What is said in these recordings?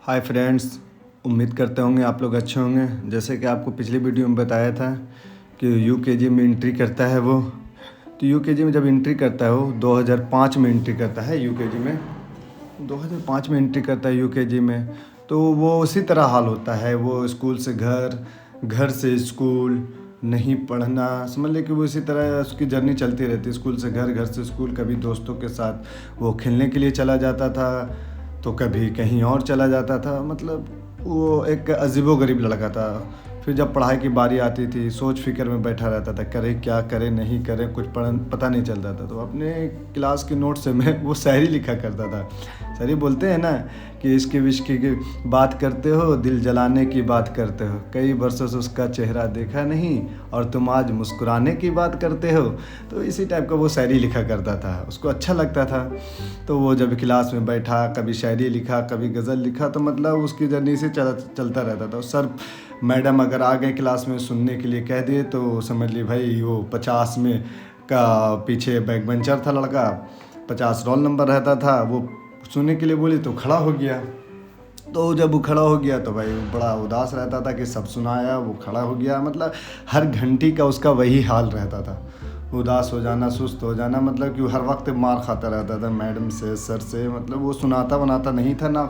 Hi friends, उम्मीद करते होंगे आप लोग अच्छे होंगे। जैसे कि आपको पिछली वीडियो में बताया था कि यूकेजी में एंट्री करता है वो, तो यूकेजी में जब एंट्री करता है वो 2005 में एंट्री करता है यूकेजी में। 2005 में एंट्री करता है यूकेजी में, तो वो उसी तरह हाल होता है। वो स्कूल से घर, घर से स्कूल, नहीं पढ़ना, समझ ले कि वो इसी तरह उसकी जर्नी चलती रहती है। स्कूल से घर, घर से स्कूल। कभी दोस्तों के साथ वो खेलने के लिए चला जाता था, तो कभी कहीं और चला जाता था। मतलब वो एक अजीबोगरीब लड़का था। फिर जब पढ़ाई की बारी आती थी, सोच फिक्र में बैठा रहता था, करे क्या करे नहीं करे, कुछ पता नहीं चलता था। तो अपने क्लास के नोट से मैं वो शायरी लिखा करता था। शायरी बोलते हैं ना कि इश्क विश्क की बात करते हो, दिल जलाने की बात करते हो, कई बरसों से उसका चेहरा देखा नहीं और तुम आज मुस्कुराने की बात करते हो। तो इसी टाइप का वो शायरी लिखा करता था, उसको अच्छा लगता था। तो वो जब क्लास में बैठा, कभी शायरी लिखा, कभी गज़ल लिखा, तो मतलब उसकी जर्नी से चलता रहता था। सर मैडम अगर आ गए क्लास में सुनने के लिए कह दिए, तो समझ ली भाई वो 50 में का पीछे बैक बेंचर था लड़का, 50 रोल नंबर रहता था। वो सुनने के लिए बोली तो खड़ा हो गया। तो जब वो खड़ा हो गया तो भाई बड़ा उदास रहता था कि सब सुनाया, वो खड़ा हो गया। मतलब हर घंटी का उसका वही हाल रहता था, उदास हो जाना, सुस्त हो जाना। मतलब कि हर वक्त मार खाता रहता था मैडम से, सर से। मतलब वो सुनाता बनाता नहीं था ना,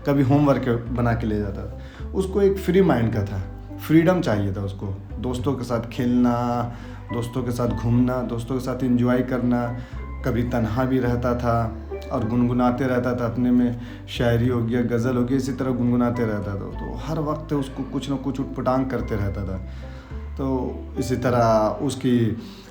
कभी होमवर्क बना के ले जाता था। उसको एक फ्री माइंड का था, फ्रीडम चाहिए था उसको। दोस्तों के साथ खेलना, दोस्तों के साथ घूमना, दोस्तों के साथ एंजॉय करना। कभी तन्हा भी रहता था और गुनगुनाते रहता था अपने में। शायरी हो गया, गज़ल हो गया, इसी तरह गुनगुनाते रहता था। तो हर वक्त उसको कुछ ना कुछ उटपटांग करते रहता था। तो इसी तरह उसकी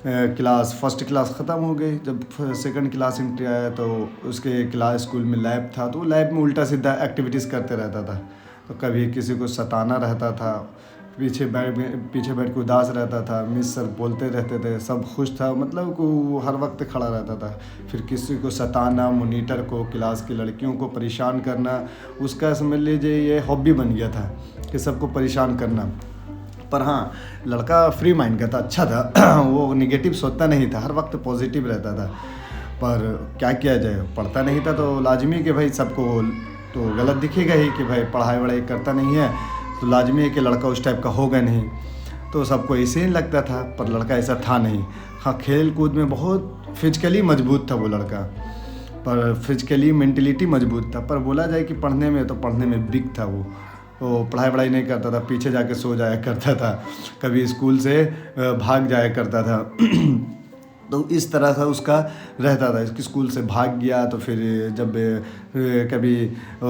क्लास फर्स्ट क्लास ख़त्म हो गई। जब सेकंड क्लास एंट्री आया तो उसके क्लास स्कूल में लैब था, तो लैब में उल्टा सीधा एक्टिविटीज़ करते रहता था। तो कभी किसी को सताना रहता था, पीछे बैठ के उदास रहता था। मिस सर बोलते रहते थे, सब खुश था। मतलब वो हर वक्त खड़ा रहता था। फिर किसी को सताना, मॉनिटर को, क्लास की लड़कियों को परेशान करना, उसका समझ लीजिए ये हॉबी बन गया था कि सबको परेशान करना। पर हाँ, लड़का फ्री माइंड का था, अच्छा था। वो निगेटिव सोचता नहीं था, हर वक्त पॉजिटिव रहता था। पर क्या किया जाए, पढ़ता नहीं था तो लाजमी कि भाई सबको तो गलत दिखेगा ही कि भाई पढ़ाई वढ़ाई करता नहीं है, तो लाजमी है कि लड़का उस टाइप का होगा नहीं। तो सबको ऐसे ही लगता था, पर लड़का ऐसा था नहीं। हाँ, खेल कूद में बहुत फिजिकली मजबूत था वो लड़का, पर फिजिकली मेंटलिटी मजबूत था। पर बोला जाए कि पढ़ने में, तो पढ़ने में वीक था वो। तो पढ़ाई वढ़ाई नहीं करता था, पीछे जाके सो जाया करता था, कभी स्कूल से भाग जाया करता था। तो इस तरह से उसका रहता था। इसकी स्कूल से भाग गया तो फिर जब कभी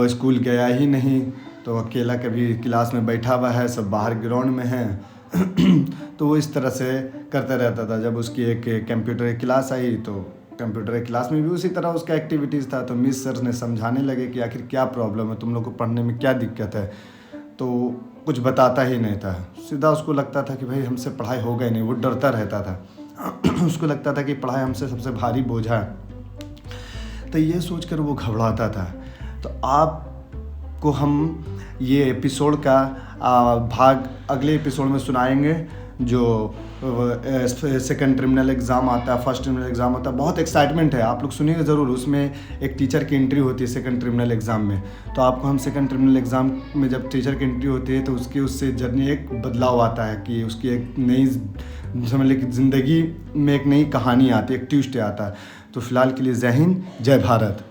स्कूल गया ही नहीं, तो अकेला कभी क्लास में बैठा हुआ है, सब बाहर ग्राउंड में हैं। तो वो इस तरह से करता रहता था। जब उसकी एक कंप्यूटर क्लास आई, तो कंप्यूटर क्लास में भी उसी तरह उसका एक्टिविटीज़ था। तो मिस सर ने समझाने लगे कि आखिर क्या प्रॉब्लम है, तुम लोग को पढ़ने में क्या दिक्कत है। तो कुछ बताता ही नहीं था, सीधा उसको लगता था कि भाई हमसे पढ़ाई होगा ही नहीं। वो डरता रहता था। उसको लगता था कि पढ़ाई हमसे सबसे भारी बोझा है। तो ये सोचकर वो घबराता था। तो आपको हम ये एपिसोड का भाग अगले एपिसोड में सुनाएंगे। जो सेकंड टर्मिनल एग्ज़ाम आता है, फर्स्ट टर्मिनल एग्ज़ाम आता है, बहुत एक्साइटमेंट है, आप लोग सुनिएगा ज़रूर। उसमें एक टीचर की एंट्री होती है सेकंड टर्मिनल एग्ज़ाम में। तो आपको हम सेकंड टर्मिनल एग्ज़ाम में जब टीचर की एंट्री होती है, तो उससे जर्नी एक बदलाव आता है कि उसकी एक नई, समझ लें कि ज़िंदगी में एक नई कहानी आती है, एक ट्विस्ट आता है। तो फिलहाल के लिए जय हिंद, जय भारत।